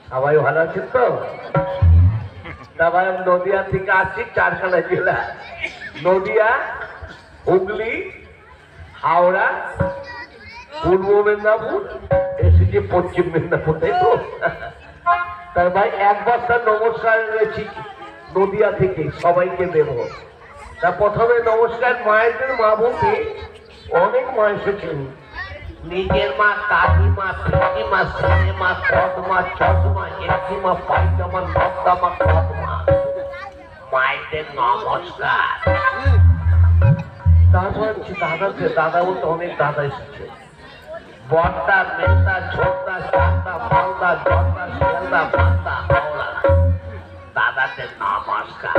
সবাই ভালো আছেন তো? তারপরে নদিয়া থেকে আসছি, চারখানা জেলা, নদিয়া, হুগলি, হাওড়া, পূর্ব মেদিনীপুর, এসেছি পশ্চিম মেদিনীপুর, তাই তো? তার ভাই এক বস্তা নমস্কার রয়েছি নদিয়া থেকে, সবাইকে দেব। তা প্রথমে নমস্কার মায়েদের, মা বলতে অনেক মা এসেছেন, নিজের মা, কাকিমা, পিসিমা, সিনেমা, কদমা, চশমা, একিমা, পাইজামা, নকদামা, কদমা, মায়েদের নমস্কার। তারপর দাদা বলতে অনেক দাদা এসেছে, বড়দা, মেজদা, ছোটদা, চাকদা, মালদা, জর্দা, শিয়ালদা, বান্দা, হাওড়া, দাদাদের নমস্কার।